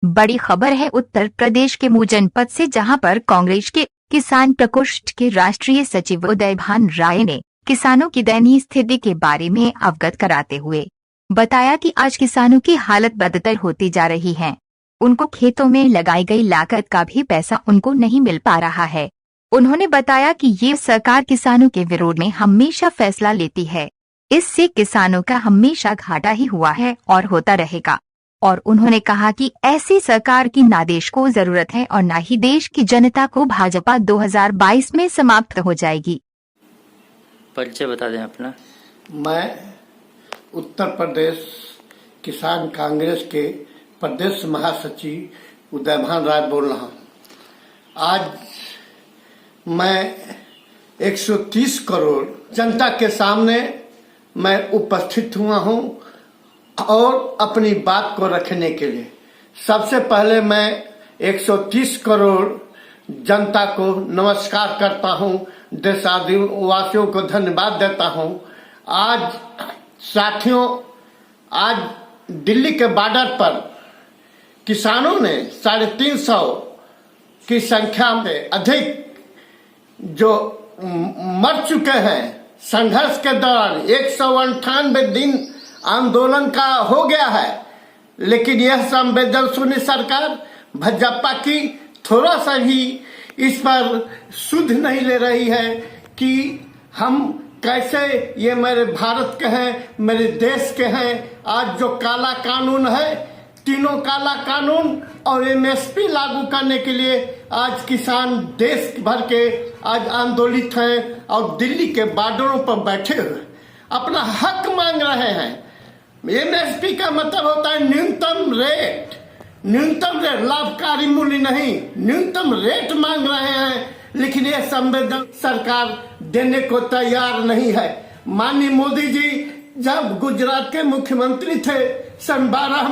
बड़ी खबर है उत्तर प्रदेश के मऊ जनपद से, जहां पर कांग्रेस के किसान प्रकोष्ठ के राष्ट्रीय सचिव उदयभान राय ने किसानों की दयनीय स्थिति के बारे में अवगत कराते हुए बताया कि आज किसानों की हालत बदतर होती जा रही है। उनको खेतों में लगाई गई लागत का भी पैसा उनको नहीं मिल पा रहा है। उन्होंने बताया कि ये सरकार किसानों के विरोध में हमेशा फैसला लेती है, इससे किसानों का हमेशा घाटा ही हुआ है और होता रहेगा। और उन्होंने कहा कि ऐसी सरकार की ना देश को जरूरत है और ना ही देश की जनता को भाजपा 2022 में समाप्त हो जाएगी। परिचय बता दें अपना। मैं उत्तर प्रदेश किसान कांग्रेस के प्रदेश महासचिव उदयभान राय बोल रहा हूँ। आज मैं 130 करोड़ जनता के सामने मैं उपस्थित हुआ हूँ और अपनी बात को रखने के लिए सबसे पहले मैं 130 करोड़ जनता को नमस्कार करता हूँ, देशवासियों को धन्यवाद देता हूँ। आज साथियों, आज दिल्ली के बॉर्डर पर किसानों ने 350 की संख्या में अधिक जो मर चुके हैं संघर्ष के दौरान 198 दिन आंदोलन का हो गया है, लेकिन यह संवेदनशील सरकार भाजपा की थोड़ा सा भी इस पर सुध नहीं ले रही है कि हम कैसे, ये मेरे भारत के हैं, मेरे देश के हैं। आज जो काला कानून है, तीनों काला कानून और एमएसपी लागू करने के लिए आज किसान देश भर के आज आंदोलित हैं और दिल्ली के बॉर्डरों पर बैठे हुए अपना हक मांग रहे हैं। एमएसपी का मतलब होता है न्यूनतम रेट, लाभकारी मूल्य नहीं, न्यूनतम रेट मांग रहे हैं, लेकिन यह संवेदन सरकार देने को तैयार नहीं है। माननीय मोदी जी जब गुजरात के मुख्यमंत्री थे सन 12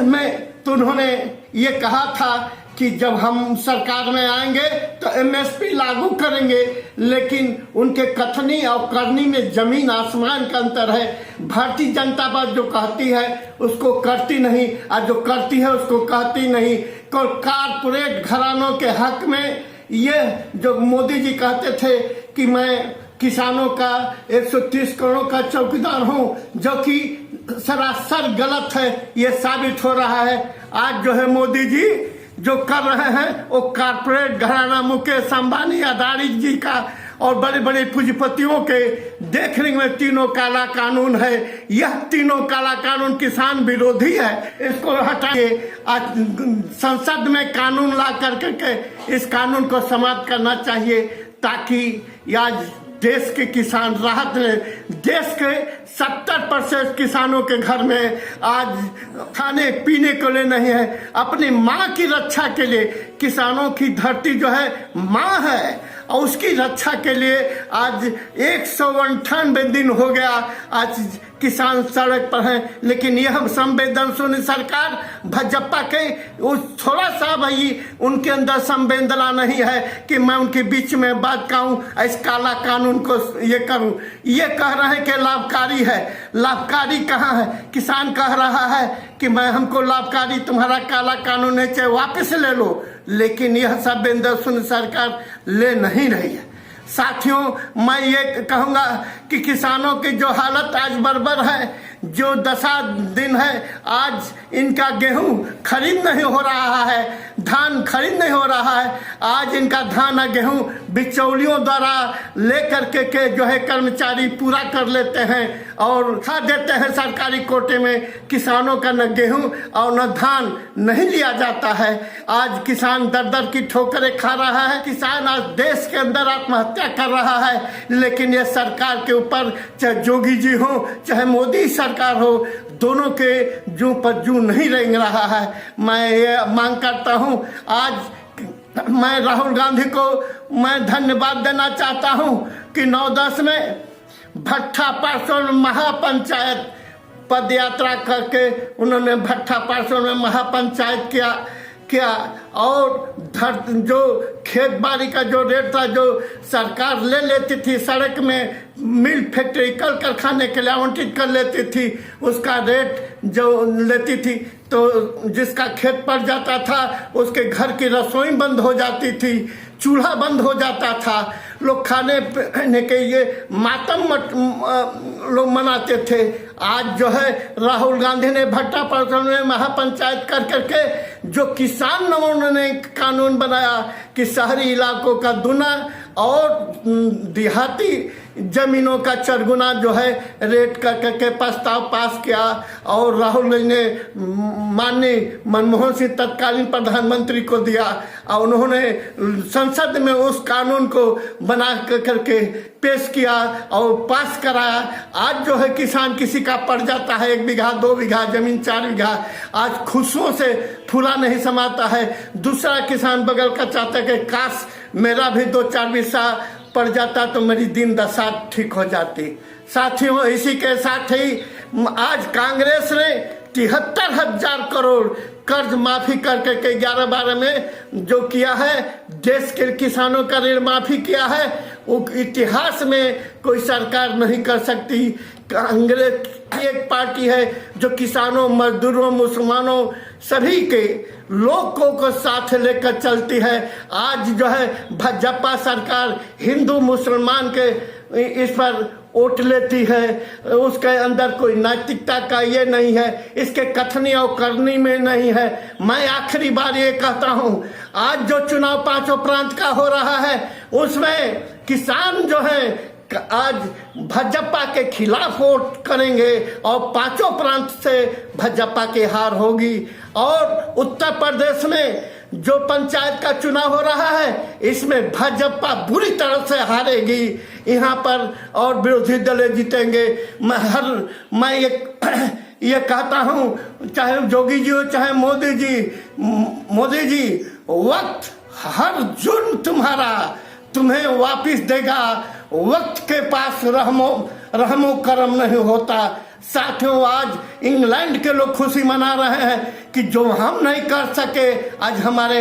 में तो उन्होंने ये कहा था कि जब हम सरकार में आएंगे तो एमएसपी लागू करेंगे, लेकिन उनके कथनी और करनी में जमीन आसमान का अंतर है। भारतीय जनता पार्टी जो कहती है उसको करती नहीं और जो करती है उसको कहती नहीं। कारपोरेट घरानों के हक में ये जो मोदी जी कहते थे कि मैं किसानों का 130 करोड़ का चौकीदार हूं, जो कि सरासर गलत है, ये साबित हो रहा है। आज जो है मोदी जी जो कर रहे हैं वो कारपोरेट घराना मुकेश अंबानी, अदानी जी का और बड़े बड़े पूंजीपतियों के देखने में तीनों काला कानून है। यह तीनों काला कानून किसान विरोधी है, इसको हटाइए। आज संसद में कानून ला करके इस कानून को समाप्त करना चाहिए, ताकि आज देश के किसान राहत ले। देश के 70% किसानों के घर में आज खाने पीने के लिए नहीं है। अपनी माँ की रक्षा के लिए, किसानों की धरती जो है माँ है और उसकी रक्षा के लिए आज 198 दिन हो गया आज किसान सड़क पर हैं। लेकिन यह संवेदनशील सरकार भाजपा के थोड़ा सा भाई उनके अंदर संवेदना नहीं है कि मैं उनके बीच में बात कहूँ, इस काला कानून को ये करूँ। ये कह रहे हैं कि लाभकारी है, लाभकारी कहाँ है? किसान कह रहा है कि मैं हमको लाभकारी तुम्हारा काला कानून है चाहे वापस ले लो, लेकिन यह संवेदनशील सरकार ले नहीं रही है। साथियों, मैं ये कहूँगा कि किसानों की जो हालत आज बर्बर है, जो दशा दिन है, आज इनका गेहूं खरीद नहीं हो रहा है, धान खरीद नहीं हो रहा है। आज इनका धान और गेहूं बिचौलियों द्वारा लेकर के जो है कर्मचारी पूरा कर लेते हैं और खा देते हैं सरकारी कोटे में। किसानों का न गेहूं और न धान नहीं लिया जाता है। आज किसान दर दर की ठोकरें खा रहा है। किसान आज देश के अंदर आत्महत्या कर रहा है, लेकिन ये सरकार के ऊपर, चाहे जोगी जी हो चाहे मोदी सरकार हो, दोनों के जू पर जू नहीं रेंग रहा है। मैं ये मांग करता हूं, आज मैं राहुल गांधी को मैं धन्यवाद देना चाहता हूं कि 9-10 में भट्टा पार्षद में महापंचायत पद यात्रा करके उन्होंने भट्टा पार्षद में महापंचायत किया किया और जो खेत बाड़ी का जो रेट था, जो सरकार ले लेती थी सड़क में, मिल फैक्ट्री कल कारखाने के लिए आवंटित कर लेती थी, उसका रेट जो लेती थी, तो जिसका खेत पड़ जाता था उसके घर की रसोई बंद हो जाती थी, चूल्हा बंद हो जाता था, लोग खाने पीने के लिए मातम लोग मनाते थे। आज जो है राहुल गांधी ने भट्टापट्टनम में महापंचायत कर करके जो किसान ने कानून बनाया कि शहरी इलाकों का दूना और देहाती जमीनों का 4 गुना जो है रेट करके प्रस्ताव पास किया, और राहुल गांधी ने माननीय मनमोहन सिंह तत्कालीन प्रधानमंत्री को दिया और उन्होंने संसद में उस कानून को बना करके पेश किया और पास कराया। आज जो है किसान किसी का पड़ जाता है 1 बीघा 2 बीघा जमीन 4 बीघा, आज खुशियों से फूला नहीं समाता है। दूसरा किसान बगल का चाहता है कि काश मेरा भी 2-4 बीघा पड़ जाता तो मेरी दिन दशा ठीक हो जाती। साथियों, इसी के साथ ही आज कांग्रेस ने 73,000 करोड़ कर्ज माफी करके के 11-12 में जो किया है, देश के किसानों का ऋण माफी किया है, वो इतिहास में कोई सरकार नहीं कर सकती। कांग्रेस एक पार्टी है जो किसानों, मजदूरों, मुसलमानों सभी के लोगों को साथ लेकर चलती है। आज जो है भाजपा सरकार हिंदू मुसलमान के इस पर वोट लेती है, उसके अंदर कोई नैतिकता का ये नहीं है, इसके कथनी और करनी में नहीं है। मैं आखिरी बार ये कहता हूँ, आज जो चुनाव 5 प्रांत का हो रहा है उसमें किसान जो है आज भाजपा के खिलाफ वोट करेंगे और 5 प्रांत से भाजपा की हार होगी। और उत्तर प्रदेश में जो पंचायत का चुनाव हो रहा है इसमें भाजपा बुरी तरह से हारेगी यहाँ पर और विरोधी दल जीतेंगे। मैं ये कहता हूँ, चाहे जोगी जी हो चाहे मोदी जी, वक्त हर जुर्म तुम्हें वापिस देगा। वक्त के पास रहमो करम नहीं होता। साथियों, आज इंग्लैंड के लोग खुशी मना रहे हैं कि जो हम नहीं कर सके, आज हमारे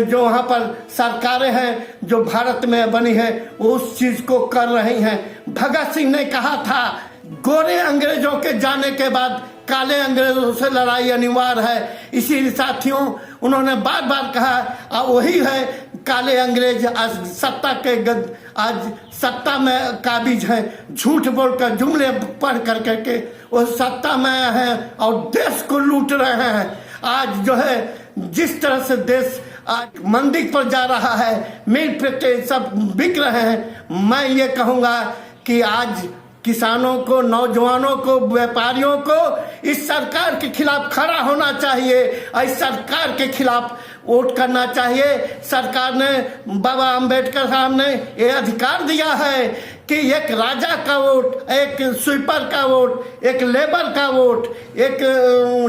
जो वहाँ पर सरकारें हैं जो भारत में बनी है वो उस चीज को कर रही हैं। भगत सिंह ने कहा था, गोरे अंग्रेजों के जाने के बाद काले अंग्रेजों से लड़ाई अनिवार्य है। इसी साथियों, उन्होंने बार बार कहा, और वही है काले अंग्रेज आज सत्ता में काबिज हैं, झूठ बोलकर जुमले पढ़ करके वो सत्ता में हैं और देश को लूट रहे हैं। आज जो है जिस तरह से देश आज मंदी पर जा रहा है, मिल फैक्ट्री सब बिक रहे हैं, मैं ये कहूँगा कि आज किसानों को, नौजवानों को, व्यापारियों को इस सरकार के खिलाफ खड़ा होना चाहिए, इस सरकार के खिलाफ वोट करना चाहिए। सरकार ने बाबा अंबेडकर साहब ने ये अधिकार दिया है कि एक राजा का वोट, एक स्वीपर का वोट, एक लेबर का वोट, एक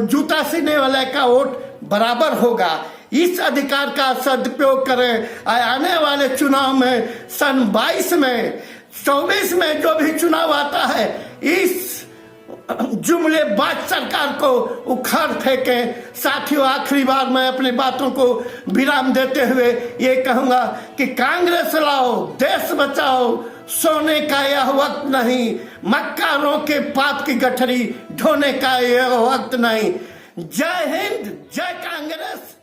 जूता सीने वाले का वोट बराबर होगा। इस अधिकार का सदुपयोग करें। आने वाले चुनाव में सन 22 में 24 में जो भी चुनाव आता है, इस जुमलेबाज सरकार को उखाड़ फेंकें। साथियों, आखिरी बार मैं अपनी बातों को विराम देते हुए ये कहूंगा कि कांग्रेस लाओ, देश बचाओ, सोने का यह वक्त नहीं, मक्कारों के पाप की गठरी ढोने का यह वक्त नहीं। जय हिंद, जय कांग्रेस।